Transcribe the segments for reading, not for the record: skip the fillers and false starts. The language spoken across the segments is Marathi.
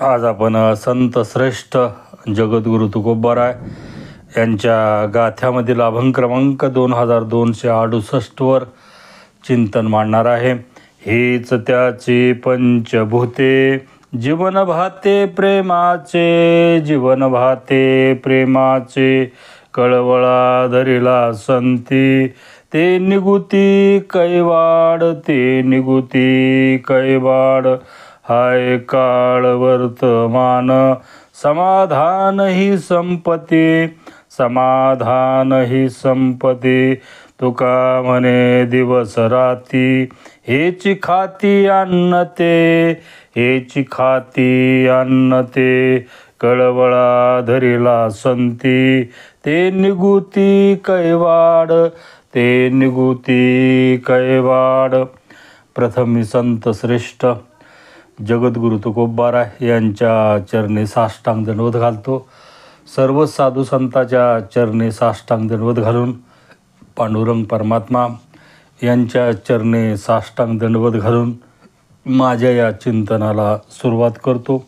आज आपण संत श्रेष्ठ जगद्गुरु तुकोबाराय यांच्या गाथ्यामधील अभंग क्रमांक 2268 वर चिंतन मांडणार आहे. हीच त्याची पंचभूते जीवन भाते प्रेमाचे, जीवन भाते प्रेमाचे, कळवळा धरिला संती, ते निगुती कैवाड, ते निगुती कैवाड. हाय काळ वर्तमान समाधान ही संपत्ती, समाधान ही संपत्ती. तुका म्हणे दिवस राती, हेची खाती अन्न ते, हेची खाती अन्न ते. कळवळा धरिला संती, ते निगुती कैवाड, ते निगुती कैवाड. प्रथम मी संत श्रेष्ठ जगद्गुरु तुकोबाराय यांच्या चरणी साष्टांग दंडवत घालतो. सर्व साधू संतांच्या चरणी साष्टांग दंडवत घालून पांडुरंग परमात्मा यांच्या चरणी साष्टांग दंडवत घालून माझ्या या चिंतनाला सुरुवात करतो.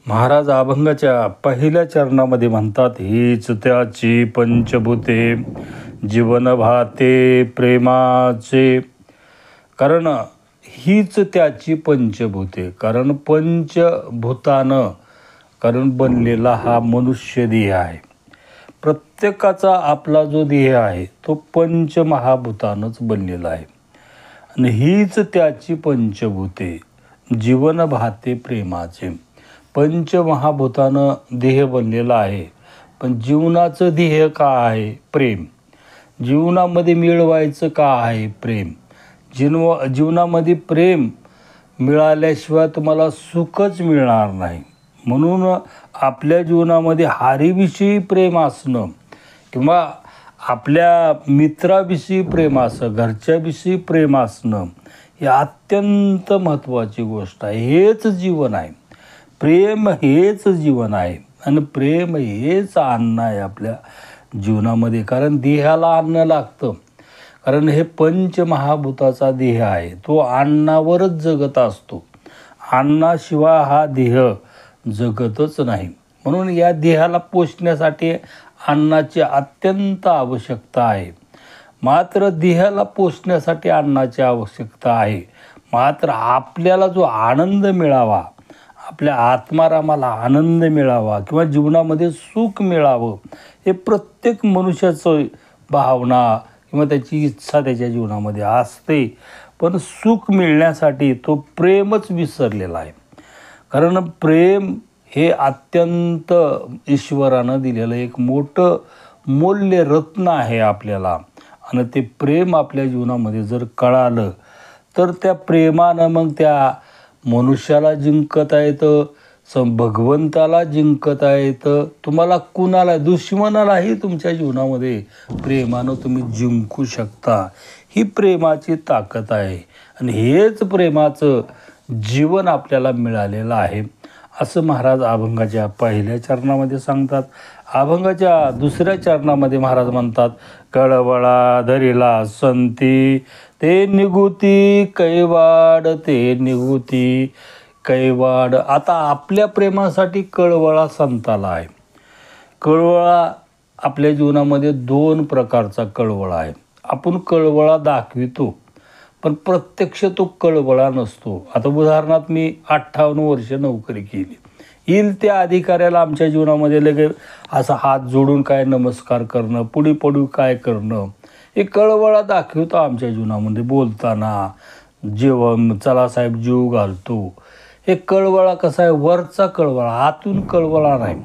महाराज अभंगाच्या पहिल्या चरणामध्ये म्हणतात, हीच त्याची पंचभूते जीवन भाते प्रेमाचे. कारण हीच त्याची पंचभूते, कारण पंचभूतानं बनलेला हा मनुष्य देह आहे. प्रत्येकाचा आपला जो देह आहे तो पंचमहाभूतानंच बनलेला आहे. आणि हीच त्याची पंचभूते जीवन भाते प्रेमाचे. पंचमहाभूतानं देह बनलेला आहे, पण जीवनाचं ध्येय का आहे? प्रेम. जीवनामध्ये मिळवायचं का आहे? प्रेम. जीवनामध्ये प्रेम मिळाल्याशिवाय तुम्हाला सुखच मिळणार नाही. म्हणून आपल्या जीवनामध्ये हारीविषयी प्रेम असणं किंवा आपल्या मित्राविषयी प्रेम असणं, घरच्याविषयी प्रेम असणं ही अत्यंत महत्त्वाची गोष्ट आहे. हेच जीवन आहे. प्रेम हेच जीवन आहे आणि प्रेम हेच अन्न आहे आपल्या जीवनामध्ये. कारण देहाला अन्न लागतं. कारण हे पंचमहाभूताचा देह आहे, तो अन्नावरच जगत असतो. अन्नाशिवाय हा देह जगतच नाही. म्हणून या देहाला पोषण्यासाठी अन्नाची अत्यंत आवश्यकता आहे. मात्र देहाला पोषण्यासाठी अन्नाची आवश्यकता आहे. मात्र आपल्याला जो आनंद मिळावा, आपल्या आत्मारामाला आनंद मिळावा किंवा जीवनामध्ये सुख मिळावं, हे प्रत्येक मनुष्याचं भावना किंवा त्याची इच्छा त्याच्या जीवनामध्ये असते. पण सुख मिळण्यासाठी तो प्रेमच विसरलेला आहे. कारण प्रेम हे अत्यंत ईश्वरानं दिलेलं एक मोठं मूल्य रत्न आहे आपल्याला. आणि ते प्रेम आपल्या जीवनामध्ये जर कळालं तर त्या प्रेमानं मग त्या मनुष्याला जिंकता येतं, भगवंताला जिंकता येतं. तुम्हाला कुणाला, दुश्मनालाही तुमच्या जीवनामध्ये प्रेमानं तुम्ही जिंकू शकता. ही प्रेमाची ताकद आहे आणि हेच प्रेमाचं जीवन आपल्याला मिळालेलं आहे असं महाराज अभंगाच्या पहिल्या चरणामध्ये सांगतात. अभंगाच्या दुसऱ्या चरणामध्ये महाराज म्हणतात, कळवळा धरिला संती, ते निगुती कैवाड, ते निगुती कैवाड. आता आपल्या प्रेमासाठी कळवळा संताला आहे. कळवळा आपल्या जीवनामध्ये दोन प्रकारचा कळवळा आहे. आपण कळवळा दाखवितो पण प्रत्यक्ष तो कळवळा नसतो. आता उदाहरणार्थ मी 58 वर्ष नोकरी केली. येईल त्या अधिकाऱ्याला आमच्या जीवनामध्ये लगेच असा हात जोडून काय नमस्कार करणं, पुढे पडू काय करणं, हे कळवळा दाखवतो आमच्या जीवनामध्ये. बोलताना जेवण चला साहेब जीव घालतो, हे कळवळा कसा आहे? वरचा कळवळा, आतून कळवळा नाही.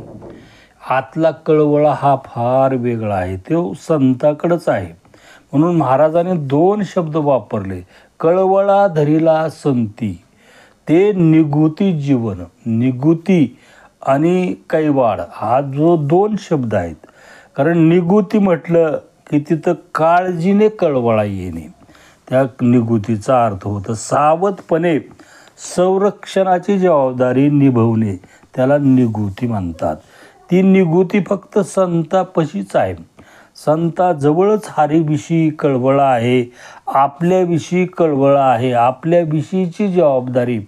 आतला कळवळा हा फार वेगळा आहे, तो संताकडेच आहे. म्हणून महाराजांनी दोन शब्द वापरले, कळवळा धरिला संती, ते निगुती जीवन. निगुती आणि कैवाड हा जो दोन शब्द आहेत. कारण निगुती म्हटलं की तिथं काळजीने कळवळा येणे, त्या निगुतीचा अर्थ होतं सावधपणे संरक्षणाची जबाबदारी निभवणे, त्याला निगुती म्हणतात. ती निगुती फक्त संतापाशीच आहे. संताजवळच हरीविषयी कळवळा आहे, आपल्याविषयी कळवळा आहे. आपल्याविषयीची जबाबदारी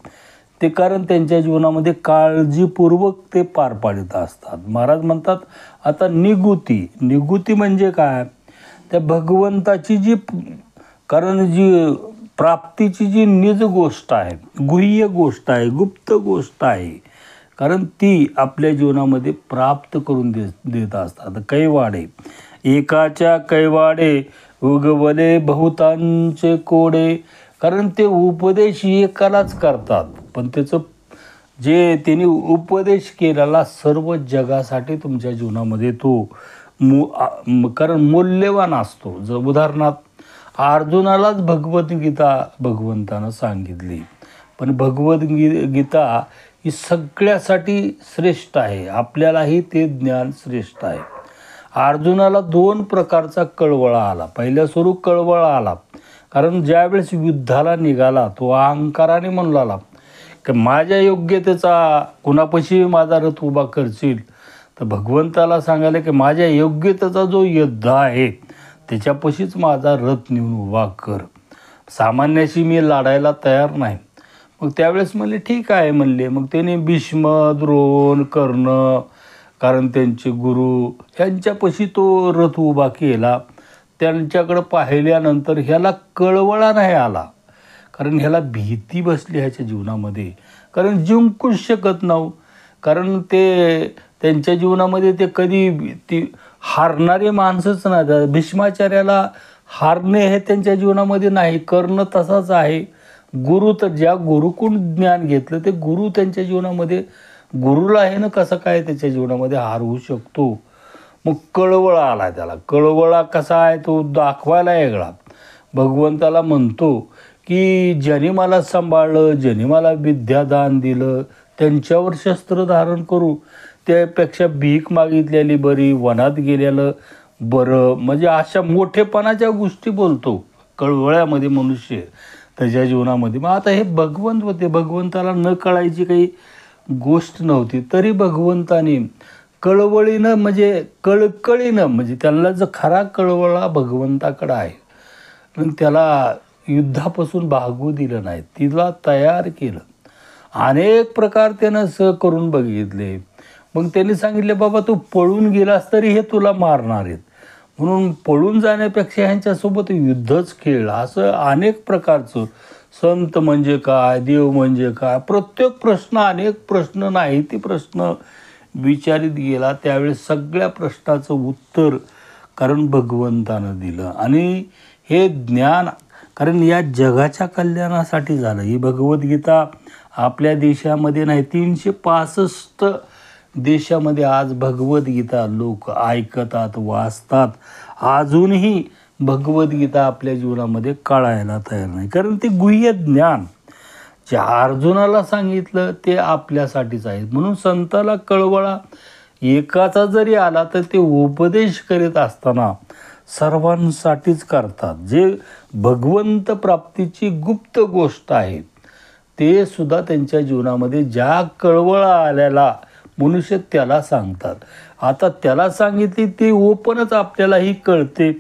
ते कारण त्यांच्या जीवनामध्ये काळजीपूर्वक ते पार पाडित असतात. महाराज म्हणतात आता निगुती म्हणजे काय, त्या भगवंताची जी कारण जी प्राप्तीची जी निज गोष्ट आहे, गुह्य गोष्ट आहे, गुप्त गोष्ट आहे, कारण ती आपल्या जीवनामध्ये प्राप्त करून देत असतात. कैवाडे एकाच्या कैवाडे उगवले बहुतांचे कोडे, कारण ते उपदेश एकालाच करतात, पण त्याचं जे त्यांनी उपदेश केलेला सर्व जगासाठी तुमच्या जीवनामध्ये तो कारण मूल्यवान असतो. जर उदाहरणार्थ अर्जुनालाच भगवद्गीता भगवंतानं सांगितली, पण भगवद्गीता ही सगळ्यासाठी श्रेष्ठ आहे, आपल्यालाही ते ज्ञान श्रेष्ठ आहे. अर्जुनाला 2 प्रकारचा कळवळा आला. पहिल्या स्वरूप कळवळा आला कारण ज्यावेळेस युद्धाला निघाला तो अहंकाराने म्हणू लागला की माझ्या योग्यतेचा कुणापाशी माझा रथ उभा करशील, तर भगवंताला सांगायला की माझ्या योग्यतेचा जो युद्ध आहे त्याच्यापाशीच माझा रथ नेऊन उभा कर, सामान्याशी मी लढायला तयार नाही. मग त्यावेळेस म्हणले ठीक आहे म्हणले. मग त्याने भीष्म, द्रोण, कर्ण कारण त्यांचे गुरु यांच्यापाशी तो रथ उभा केला. त्यांच्याकडं पाहिल्यानंतर ह्याला कळवळा नाही आला, कारण ह्याला भीती बसली ह्याच्या जीवनामध्ये, कारण जिंकूच शकत नव्हतं. कारण ते त्यांच्या जीवनामध्ये ते कधी ती हारणारे माणसंच नाही. भीष्माचार्याला हारणे हे त्यांच्या जीवनामध्ये नाही. कर्ण तसाच आहे. गुरु तर ज्या गुरुकडून ज्ञान घेतलं ते गुरु त्यांच्या जीवनामध्ये, गुरुला आहे ना कसं काय त्याच्या जीवनामध्ये हारवू शकतो. मग कळवळा आला त्याला. कळवळा कसा आहे तो दाखवायला वेगळा. भगवंताला म्हणतो की ज्याने मला सांभाळलं, ज्याने मला विद्यादान दिलं, त्यांच्यावर शस्त्र धारण करू, त्यापेक्षा भीक मागितलेली बरी, वनात गेलेलं बरं. म्हणजे अशा मोठेपणाच्या गोष्टी बोलतो कळवळ्यामध्ये मनुष्य त्याच्या जीवनामध्ये. मग आता हे भगवंत होते, भगवंताला न कळायची काही गोष्ट नव्हती, तरी भगवंताने कळवळीनं म्हणजे कळकळीनं, म्हणजे त्यांना जो खरा कळवळा भगवंताकडं आहे, पण त्याला युद्धापासून भागू दिलं नाही, तिला तयार केलं. अनेक प्रकार त्यानं करून बघितले. मग त्यांनी सांगितले बाबा तू पळून गेलास तरी हे तुला मारणार आहेत, म्हणून पळून जाण्यापेक्षा ह्यांच्यासोबत युद्धच खेळ. असं अनेक प्रकारचं संत म्हणजे काय, देव म्हणजे काय, प्रत्येक प्रश्न, अनेक प्रश्न नाही ती प्रश्न विचारित गेला. त्यावेळेस सगळ्या प्रश्नाचं उत्तर कारण भगवंतानं दिलं. आणि हे ज्ञान कारण या जगाच्या कल्याणासाठी झालं. ही भगवद्गीता आपल्या देशामध्ये नाही, 365 देशामध्ये आज भगवद्गीता लोक ऐकतात, वाचतात. अजूनही भगवद्गीता आपल्या जीवनामध्ये कळायला तयार नाही, कारण ते गुह्य ज्ञान जे अर्जुनाला सांगितलं ते आपल्यासाठीच आहे. म्हणून संताला कळवळा एकाचा जरी आला तर ते उपदेश करीत असताना सर्वांसाठीच करतात. जे भगवंत प्राप्तीची गुप्त गोष्ट आहे ते सुद्धा त्यांच्या जीवनामध्ये ज्या कळवळा आलेला मनुष्य त्याला सांगतात. आता त्याला सांगितली ती ओपनच आपल्यालाही कळते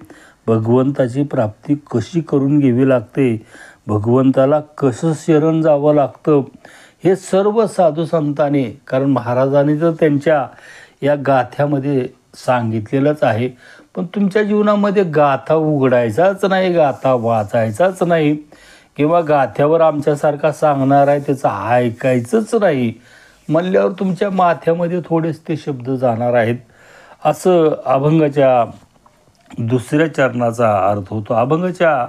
भगवंताची प्राप्ती कशी करून घ्यावी लागते, भगवंताला कसं शरण जावं लागतं, हे सर्व साधू संतांनी, कारण महाराजांनी तर त्यांच्या या गाथ्यामध्ये सांगितलेलंच आहे. पण तुमच्या जीवनामध्ये गाथा उघडायचाच नाही, गाथा वाचायचाच नाही, किंवा गाथ्यावर आमच्यासारखा सांगणार आहे त्याचं ऐकायचंच नाही म्हणल्यावर तुमच्या माथ्यामध्ये थोडेच ते शब्द जाणार आहेत. असं अभंगाच्या 2ऱ्या चरणाचा अर्थ होतो. अभंगाच्या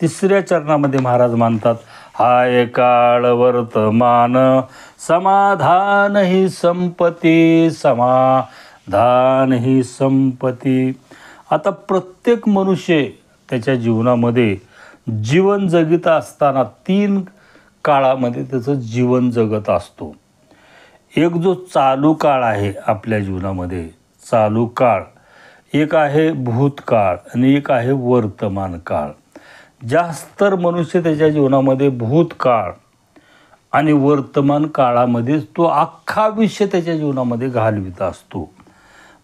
3ऱ्या चरणामध्ये महाराज म्हणतात, हाय काळ वर्तमान समाधान ही संपत्ती, समाधान ही संपत्ती. आता प्रत्येक मनुष्य त्याच्या जीवनामध्ये जीवन जगत असताना 3 काळामध्ये त्याचं जीवन जगत असतो. एक जो चालू काळ आहे आपल्या जीवनामध्ये, चालू काळ एक आहे भूतकाळ आणि एक आहे वर्तमान काळ. जास्त मनुष्य त्याच्या जीवनामध्ये भूतकाळ आणि वर्तमान काळामध्येच तो अख्खा आयुष्य त्याच्या जीवनामध्ये घालवित असतो.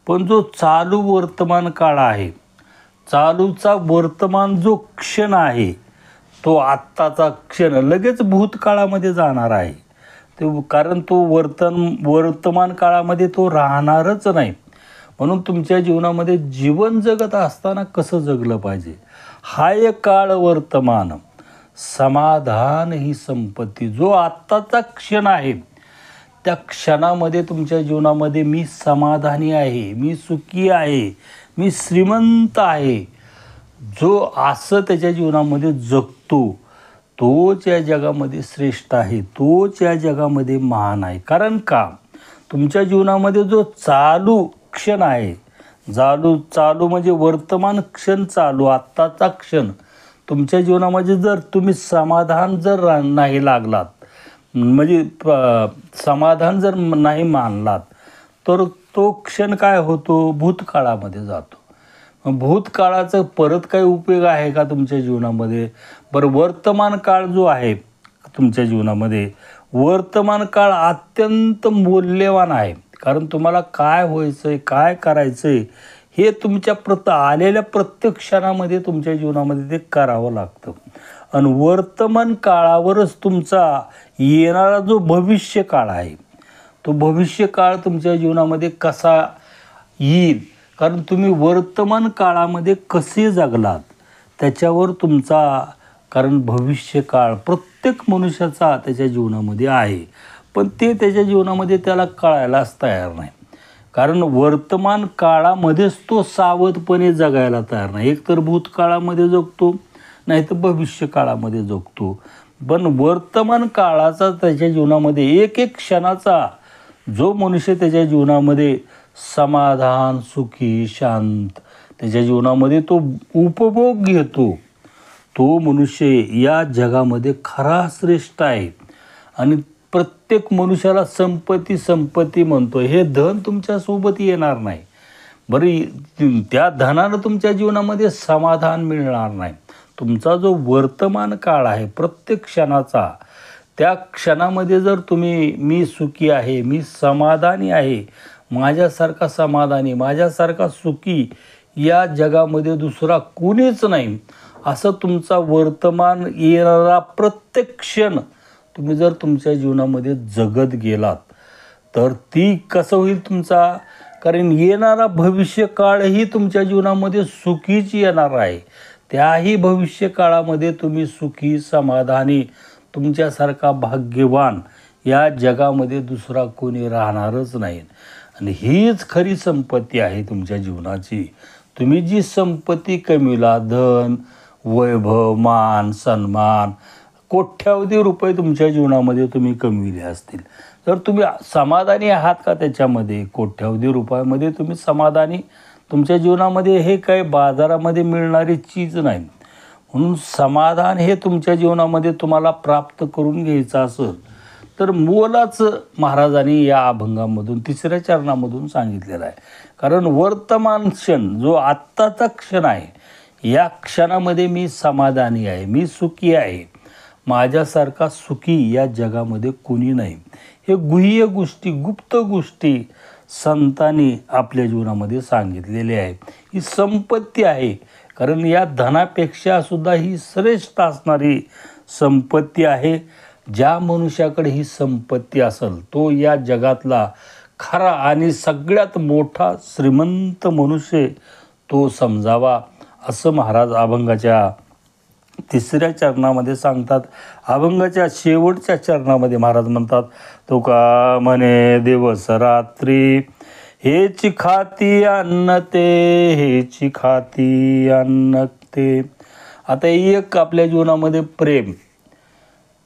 पण जो चालू वर्तमान काळ आहे, चालूचा वर्तमान जो क्षण आहे तो आत्ताचा क्षण लगेच भूतकाळामध्ये जाणार आहे. कारण तो वर्तमान काळामध्ये तो राहणारच नाही. म्हणून तुमच्या जीवनामध्ये जीवन जगत असताना कसं जगलं पाहिजे, हा एक काळ वर्तमान. समाधान ही संपत्ती. जो आत्ताचा क्षण आहे त्या क्षणामध्ये तुमच्या जीवनामध्ये मी समाधानी आहे, मी सुखी आहे, मी श्रीमंत आहे, जो असं त्याच्या जीवनामध्ये जगतो तोच या जगामध्ये श्रेष्ठ आहे, तोच या जगामध्ये महान आहे. कारण का, तुमच्या जीवनामध्ये जो चालू क्षण आहे, चालू म्हणजे वर्तमान क्षण चालू, आत्ताचा क्षण, तुमच्या जीवनामध्ये जर तुम्ही समाधान जर नाही लागलात, म्हणजे समाधान जर नाही मानलात, तर तो क्षण काय होतो, भूतकाळामध्ये जातो. भूतकाळाचा परत काही उपयोग आहे का तुमच्या जीवनामध्ये? बरं, वर्तमान काळ जो आहे तुमच्या जीवनामध्ये, वर्तमान काळ अत्यंत मौल्यवान आहे. कारण तुम्हाला काय व्हायचं आहे, काय करायचं आहे, हे तुमच्या आलेल्या प्रत्येक क्षणामध्ये तुमच्या जीवनामध्ये ते करावं लागतं. आणि वर्तमान काळावरच तुमचा येणारा जो भविष्य काळ आहे, तो भविष्य काळ तुमच्या जीवनामध्ये कसा येईल, कारण तुम्ही वर्तमान काळामध्ये कसे जगलात त्याच्यावर तुमचा, कारण भविष्य काळ प्रत्येक मनुष्याचा त्याच्या जीवनामध्ये आहे, पण ते त्याच्या जीवनामध्ये त्याला कळायलाच तयार नाही. कारण वर्तमान काळामध्येच तो सावधपणे जगायला तयार नाही. एक तर भूतकाळामध्ये जगतो, नाही तर भविष्य काळामध्ये जगतो. पण वर्तमान काळाचा त्याच्या जीवनामध्ये एक एक क्षणाचा जो मनुष्य त्याच्या जीवनामध्ये समाधान, सुखी, शांत त्याच्या जीवनामध्ये तो उपभोग घेतो, तो मनुष्य या जगामध्ये खरा श्रेष्ठ आहे. आणि प्रत्येक मनुष्याला संपत्ती म्हणतो, हे धन तुमच्यासोबत येणार नाही. बरं, त्या धनानं तुमच्या जीवनामध्ये समाधान मिळणार नाही. तुमचा जो वर्तमान काळ आहे प्रत्येक क्षणाचा, त्या क्षणामध्ये जर तुम्ही मी सुखी आहे, मी समाधानी आहे, माझ्यासारखा समाधानी, माझ्यासारखा सुखी या जगामध्ये दुसरा कोणीच नाही, असं तुमचा वर्तमान येणारा प्रत्येक क्षण तुम्ही जर तुमच्या जीवनामध्ये जगत गेलात, तर ती कसं होईल तुमचा, कारण येणारा भविष्य काळही तुमच्या जीवनामध्ये सुखीच येणार आहे. त्याही भविष्य काळामध्ये तुम्ही सुखी, समाधानी, तुमच्यासारखा भाग्यवान या जगामध्ये दुसरा कोणी राहणारच नाही. आणि हीच खरी संपत्ती आहे तुमच्या जीवनाची. तुम्ही जी संपत्ती कमविला, धन, वैभव, मान, सन्मान, कोट्यावधी रुपये तुमच्या जीवनामध्ये तुम्ही कमविले असतील, तर तुम्ही समाधानी आहात का त्याच्यामध्ये? कोट्यावधी रुपयामध्ये तुम्ही समाधानी? तुमच्या जीवनामध्ये हे काही बाजारामध्ये मिळणारी चीज नाही. म्हणून समाधान हे तुमच्या जीवनामध्ये तुम्हाला प्राप्त करून घ्यायचं असेल तर मोलाचं महाराजांनी या अभंगामधून 3ऱ्या चरणामधून सांगितलेलं आहे. कारण वर्तमान क्षण जो आत्ताचा क्षण आहे, या क्षणामध्ये मी समाधानी आहे, मी सुखी आहे, माझ्यासारखा सुखी या जगामध्ये कोणी नाही. हे गुह्य गोष्टी, गुप्त गोष्टी संतांनी आपल्या जीवनामध्ये सांगितलेले आहे. ही संपत्ती आहे, कारण या धनापेक्षा सुद्धा ही श्रेष्ठ असणारी संपत्ती आहे. ज्या मनुष्याकडे ही संपत्ती असेल तो या जगातला खरा आणि सगळ्यात मोठा श्रीमंत मनुष्य तो समजावा, असं महाराज अभंगाच्या 3ऱ्या चरणामध्ये सांगतात. अभंगाच्या शेवटच्या चरणामध्ये महाराज म्हणतात, तुका म्हणे दिवस रात्री हेची खाती अन्न ते, हेची खाती अन्न ते. आता एक आपल्या जीवनामध्ये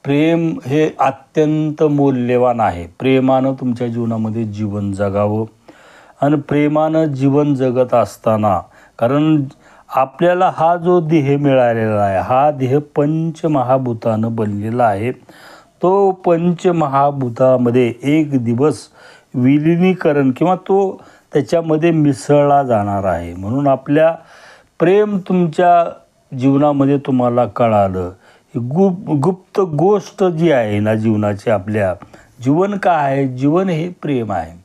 प्रेम हे अत्यंत मौल्यवान आहे. प्रेमानं तुमच्या जीवनामध्ये जीवन जगावं. आणि प्रेमानं जीवन जगत असताना, कारण आपल्याला हा जो देह मिळालेला आहे, हा देह पंचमहाभूतानं बनलेला आहे. तो पंचमहाभूतामध्ये एक दिवस विलिनीकरण किंवा तो त्याच्यामध्ये मिसळला जाणार आहे. म्हणून आपल्या प्रेम तुमच्या जीवनामध्ये तुम्हाला कळालं, गुप्त गोष्ट जी आहे ना जीवनाची, आपल्या जीवन काय आहे, जीवन हे प्रेम आहे.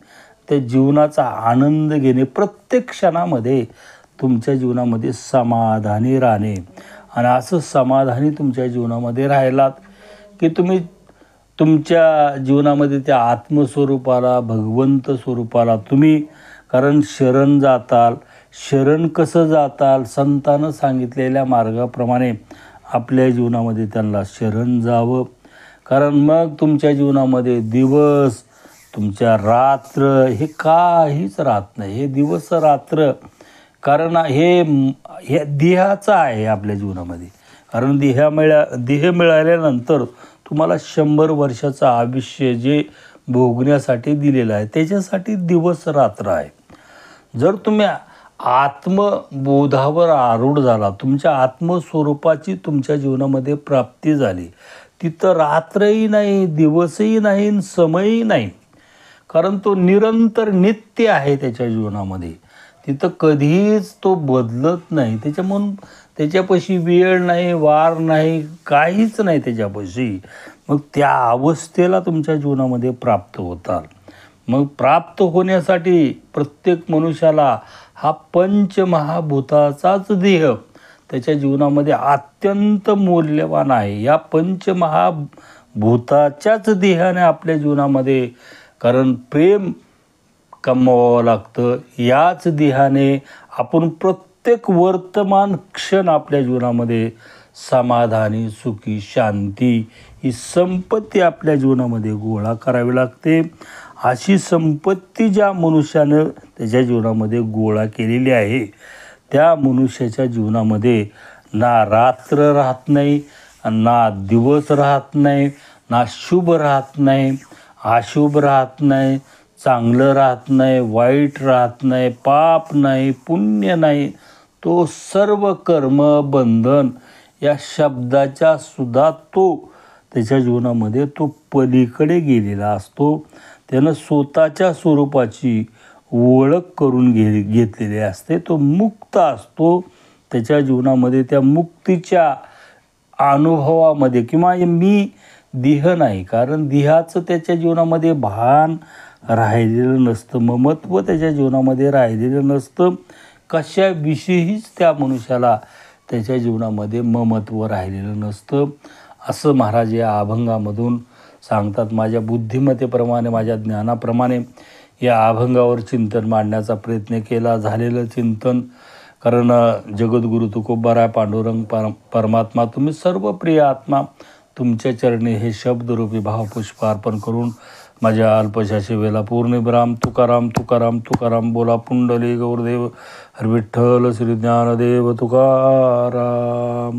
त्या जीवनाचा आनंद घेणे, प्रत्येक क्षणामध्ये तुमच्या जीवनामध्ये समाधानी राहणे. आणि असं समाधानी तुमच्या जीवनामध्ये राहिलात की तुम्ही तुमच्या जीवनामध्ये त्या आत्मस्वरूपाला, भगवंत स्वरूपाला तुम्ही, कारण शरण जाताल. शरण कसं जाताल? संतानं सांगितलेल्या मार्गाप्रमाणे आपल्या जीवनामध्ये त्यांना शरण जावं. कारण मग तुमच्या जीवनामध्ये दिवस, तुमच्या रात्र हे काहीच राहत नाही. हे दिवस रात्र, कारण हे देहाचं आहे आपल्या जीवनामध्ये. कारण देह मिळाल्यानंतर तुम्हाला 100 वर्षाचं आयुष्य जे भोगण्यासाठी दिलेलं आहे, त्याच्यासाठी दिवस रात्र आहे. जर तुम्ही आत्मबोधावर आरूढ झाला, तुमच्या आत्मस्वरूपाची तुमच्या जीवनामध्ये प्राप्ती झाली, तिथं रात्रही नाही, दिवसही नाही, समयही नाही. कारण तो निरंतर नित्य आहे त्याच्या जीवनामध्ये. तिथं कधीच तो बदलत नाही. त्याच्यामुळं त्याच्यापाशी वेळ नाही, वार नाही, काहीच नाही त्याच्यापाशी. मग त्या अवस्थेला तुमच्या जीवनामध्ये प्राप्त होतात. मग प्राप्त होण्यासाठी प्रत्येक मनुष्याला हा पंचमहाभूताचाच देह त्याच्या जीवनामध्ये अत्यंत मौल्यवान आहे. या पंचमहाभूताच्याच देहाने आपल्या जीवनामध्ये, कारण प्रेम कमवावं लागतं. याच देहाने आपण प्रत्येक वर्तमान क्षण आपल्या जीवनामध्ये समाधानी, सुखी, शांती ही संपत्ती आपल्या जीवनामध्ये गोळा करावी लागते. अशी संपत्ती ज्या मनुष्यानं त्याच्या जीवनामध्ये गोळा केलेली आहे, त्या मनुष्याच्या जीवनामध्ये ना रात्र राहत नाही, ना दिवस राहत नाही, ना शुभ राहत नाही, अशुभ राहत नाही, चांगलं राहत नाही, वाईट राहत नाही, पाप नाही, पुण्य नाही. तो सर्व कर्म बंधन या शब्दाच्या सुद्धा तो त्याच्या जीवनामध्ये तो पलीकडे गेलेला असतो. त्यानं स्वतःच्या स्वरूपाची ओळख करून घेतलेली असते. तो मुक्त असतो. त्याच्या जीवनामध्ये त्या मुक्तीच्या अनुभवामध्ये, किंवा मी देह नाही, कारण देहाचं त्याच्या जीवनामध्ये भान राहिलेलं नसतं, ममत्व त्याच्या जीवनामध्ये राहिलेलं नसतं. कशाविषयीच त्या मनुष्याला त्याच्या जीवनामध्ये ममत्व राहिलेलं नसतं. असं महाराज या अभंगामधून सांगतात. माझ्या बुद्धिमत्तेप्रमाणे, माझ्या ज्ञानाप्रमाणे या अभंगावर चिंतन मांडण्याचा प्रयत्न केला. झालेलं चिंतन, कारण जगद्गुरु तुकोबाराय पांडुरंग परमात्मा, तुम्ही सर्व प्रिय आत्मा, तुमच्या चरणी हे शब्दरूपी भावपुष्प अर्पण करून माझ्या अल्पशा सेवेला पूर्णविराम. तुकाराम तुकाराम तुकाराम. बोला पुंडली गौरदेव हर विठ्ठल श्री ज्ञानदेव तुकाराम.